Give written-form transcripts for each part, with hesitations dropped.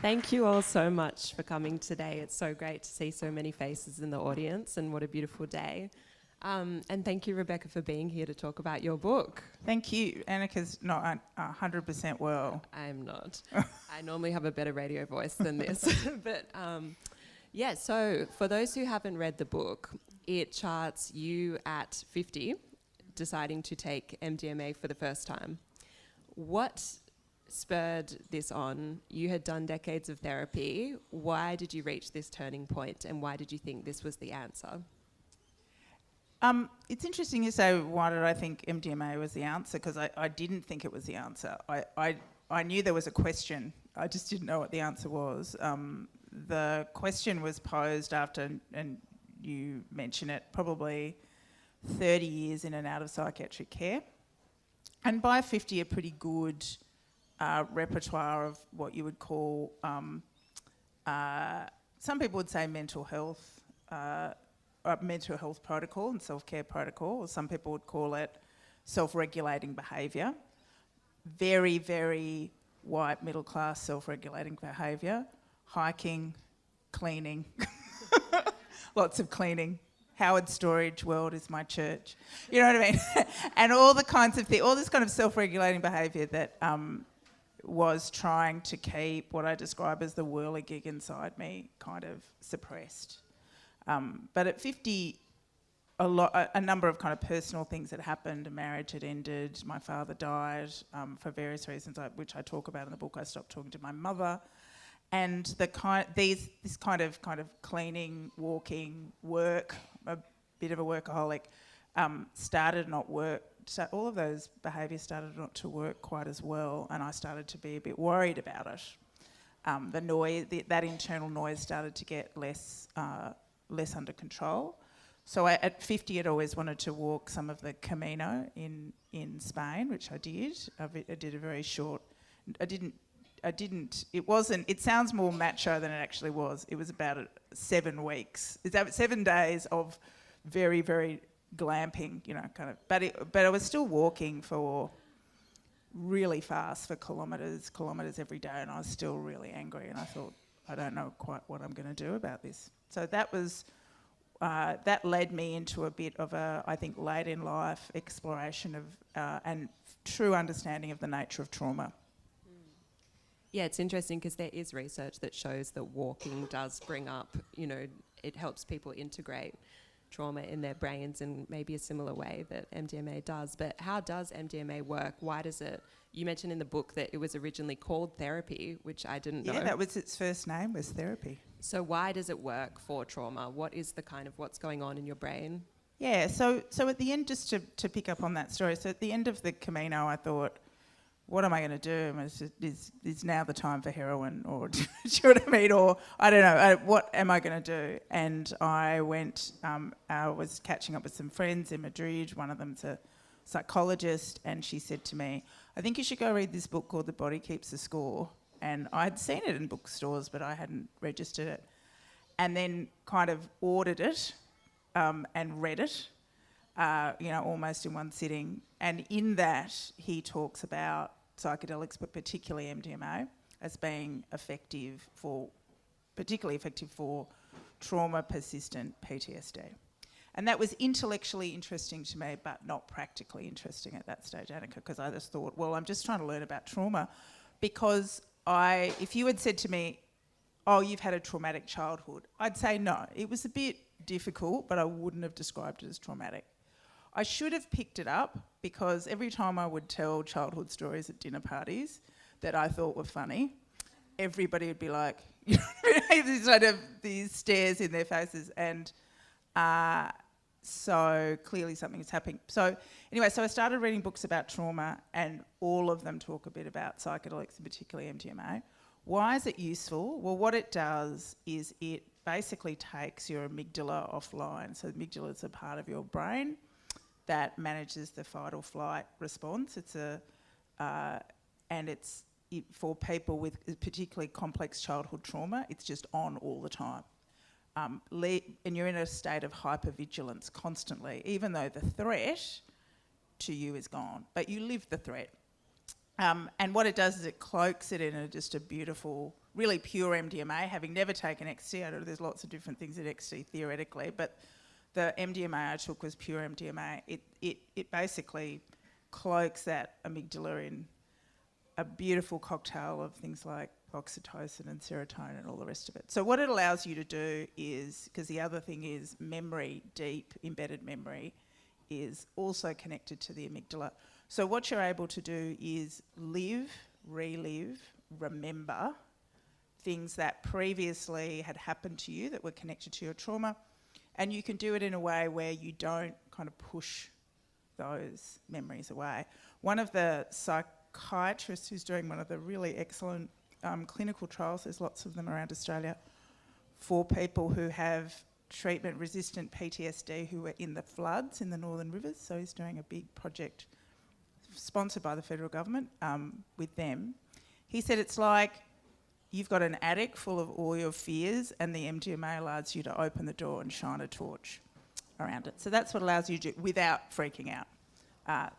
Thank you all so much for coming today. It's so great to see so many faces in the audience, and what a beautiful day. And thank you, Rebecca, for being here to talk about your book. Thank you. Annika's not 100% well. I'm not. I normally have a better radio voice than this. But yeah, so for those who haven't read the book, it charts you at 50 deciding to take MDMA for the first time. What spurred this on? You had done decades of therapy. Why did you reach this turning point, and why did you think this was the answer? It's interesting you say, why did I think MDMA was the answer? Because I didn't think it was the answer. I knew there was a question. I just didn't know what the answer was. The question was posed after, and you mention it, probably 30 years in and out of psychiatric care. And by 50, a pretty good repertoire of what you would call, some people would say mental health protocol and self-care protocol, or some people would call it self-regulating behaviour. Very, very white, middle-class self-regulating behaviour. Hiking, cleaning, lots of cleaning. Howard Storage World is my church. You know what I mean? And all the kinds of all this kind of self-regulating behaviour that was trying to keep what I describe as the whirligig inside me kind of suppressed. But at 50, a number of kind of personal things had happened. A marriage had ended. My father died for various reasons, which I talk about in the book. I stopped talking to my mother, and this kind of cleaning, walking, work, a bit of a workaholic, started not work. So all of those behaviours started not to work quite as well, and I started to be a bit worried about it. The noise, that internal noise, started to get less under control. So at 50, I'd always wanted to walk some of the Camino in Spain, which I did. I did a very short. It sounds more macho than it actually was. It was about 7 weeks. It's 7 days of very, very glamping, kind of. But I was still walking for really fast for kilometres every day, and I was still really angry, and I thought, I don't know quite what I'm going to do about this. So that was, that led me into a bit of a, I think, late in life exploration of and true understanding of the nature of trauma. Yeah, it's interesting because there is research that shows that walking does bring up, it helps people integrate trauma in their brains in maybe a similar way that MDMA does. But how does MDMA work? Why does it? You mentioned in the book that it was originally called therapy, which I didn't know. Yeah, that was its first name, was therapy. So why does it work for trauma? What is the kind of what's going on in your brain? Yeah, so at the end, just to pick up on that story, so at the end of the Camino, I thought, what am I going to do? Is now the time for heroin? Or do you know what I mean? Or I don't know, what am I going to do? And I went, I was catching up with some friends in Madrid. One of them's a psychologist, and she said to me, I think you should go read this book called The Body Keeps the Score. And I'd seen it in bookstores, but I hadn't registered it. And then kind of ordered it and read it, almost in one sitting. And in that, he talks about psychedelics, but particularly MDMA, as being particularly effective for trauma-persistent PTSD. And that was intellectually interesting to me, but not practically interesting at that stage, Annika, because I just thought, well, I'm just trying to learn about trauma. Because if you had said to me, oh, you've had a traumatic childhood, I'd say no. It was a bit difficult, but I wouldn't have described it as traumatic. I should have picked it up, because every time I would tell childhood stories at dinner parties that I thought were funny, everybody would be like, these stares in their faces, and so clearly something is happening. So anyway, so I started reading books about trauma, and all of them talk a bit about psychedelics, and particularly MDMA. Why is it useful? Well, what it does is it basically takes your amygdala offline. So the amygdala is a part of your brain that manages the fight or flight response. For people with particularly complex childhood trauma, it's just on all the time. And you're in a state of hypervigilance constantly, even though the threat to you is gone, but you live the threat. And what it does is it cloaks it in just a beautiful, really pure MDMA. Having never taken ecstasy, I know there's lots of different things in ecstasy theoretically, but the MDMA I took was pure MDMA. It basically cloaks that amygdala in a beautiful cocktail of things like oxytocin and serotonin and all the rest of it. So what it allows you to do is, because the other thing is memory, deep embedded memory, is also connected to the amygdala. So what you're able to do is live, relive, remember things that previously had happened to you that were connected to your trauma, and you can do it in a way where you don't kind of push those memories away. One of the psychiatrists who's doing one of the really excellent clinical trials, there's lots of them around Australia, for people who have treatment-resistant PTSD who were in the floods in the Northern Rivers. So he's doing a big project sponsored by the federal government with them. He said it's like you've got an attic full of all your fears and the MDMA allows you to open the door and shine a torch around it. So that's what allows you to do without freaking out.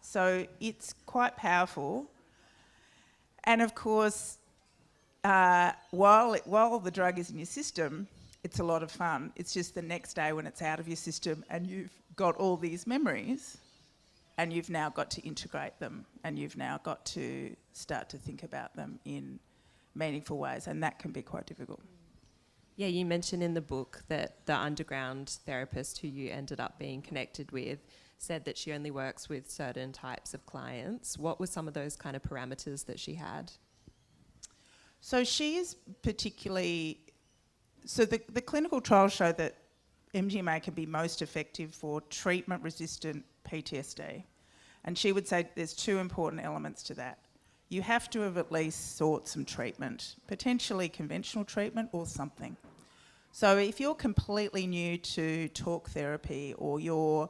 So it's quite powerful. And of course, while the drug is in your system, it's a lot of fun. It's just the next day when it's out of your system and you've got all these memories and you've now got to integrate them and you've now got to start to think about them in meaningful ways, and that can be quite difficult. Yeah, you mentioned in the book that the underground therapist who you ended up being connected with said that she only works with certain types of clients. What were some of those kind of parameters that she had? So she is particularly... So the clinical trials show that MDMA can be most effective for treatment-resistant PTSD. And she would say there's two important elements to that. You have to have at least sought some treatment, potentially conventional treatment or something. So if you're completely new to talk therapy or you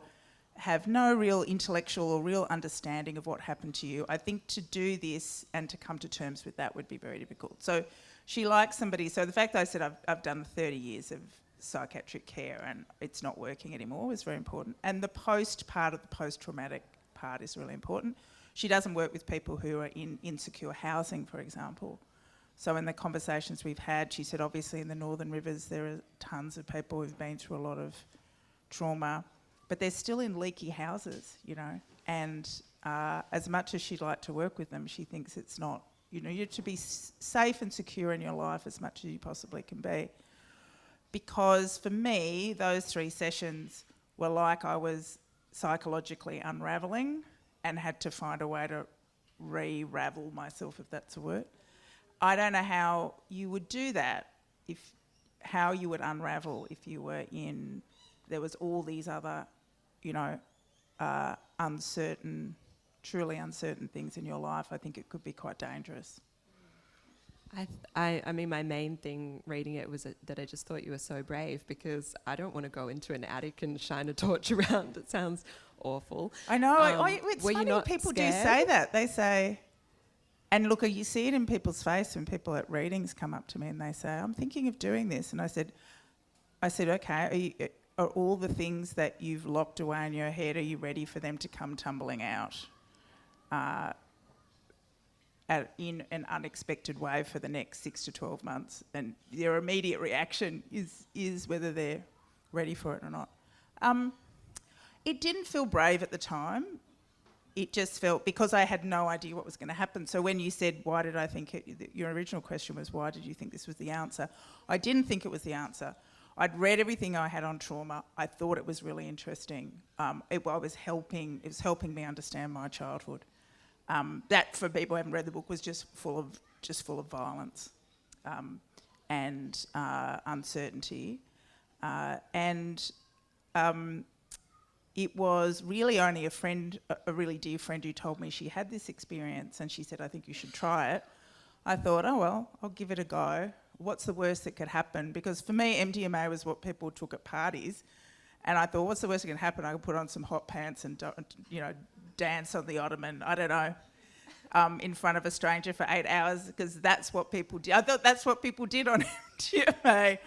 have no real intellectual or real understanding of what happened to you, I think to do this and to come to terms with that would be very difficult. So she likes somebody, so the fact that I said I've done 30 years of psychiatric care and it's not working anymore was very important. And the part of the post-traumatic part is really important. She doesn't work with people who are in insecure housing, for example. So in the conversations we've had, she said obviously in the Northern Rivers there are tons of people who've been through a lot of trauma, but they're still in leaky houses, you know. And as much as she'd like to work with them, she thinks it's not, you know, you're to be safe and secure in your life as much as you possibly can be. Because for me, those 3 sessions were like I was psychologically unravelling and had to find a way to re-ravel myself, if that's a word. I don't know how you would do that, how you would unravel if you were in, there was all these other, you know, truly uncertain things in your life. I think it could be quite dangerous. I mean, my main thing reading it was that I just thought you were so brave, because I don't want to go into an attic and shine a torch around. It sounds awful. I know. It's funny, people do say that. They say, and look, you see it in people's face when people at readings come up to me and they say, I'm thinking of doing this. And I said, okay, are all the things that you've locked away in your head, are you ready for them to come tumbling out in an unexpected way for the next 6 to 12 months? And their immediate reaction is whether they're ready for it or not. It didn't feel brave at the time. It just felt, because I had no idea what was going to happen. So when you said, why did I think it, your original question was, why did you think this was the answer? I didn't think it was the answer. I'd read everything I had on trauma. I thought it was really interesting. It was helping me understand my childhood. That, for people who haven't read the book, was just full of violence and uncertainty. It was really only a really dear friend who told me she had this experience, and she said, I think you should try it. I thought, oh well, I'll give it a go. What's the worst that could happen? Because for me, MDMA was what people took at parties, and I thought, what's the worst that can happen? I could put on some hot pants and, you know, dance on the ottoman, I don't know, in front of a stranger for 8 hours, because that's what people did. I thought that's what people did on MDMA.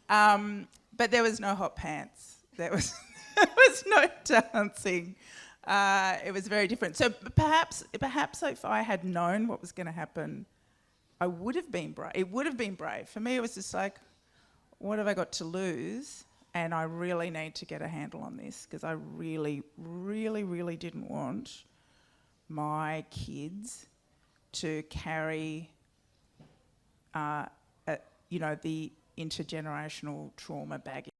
But there was no hot pants. There was no dancing. It was very different. So perhaps if I had known what was going to happen, I would have been brave. It would have been brave. For me, it was just like, what have I got to lose? And I really need to get a handle on this, because I really, really, really didn't want my kids to carry, the intergenerational trauma baggage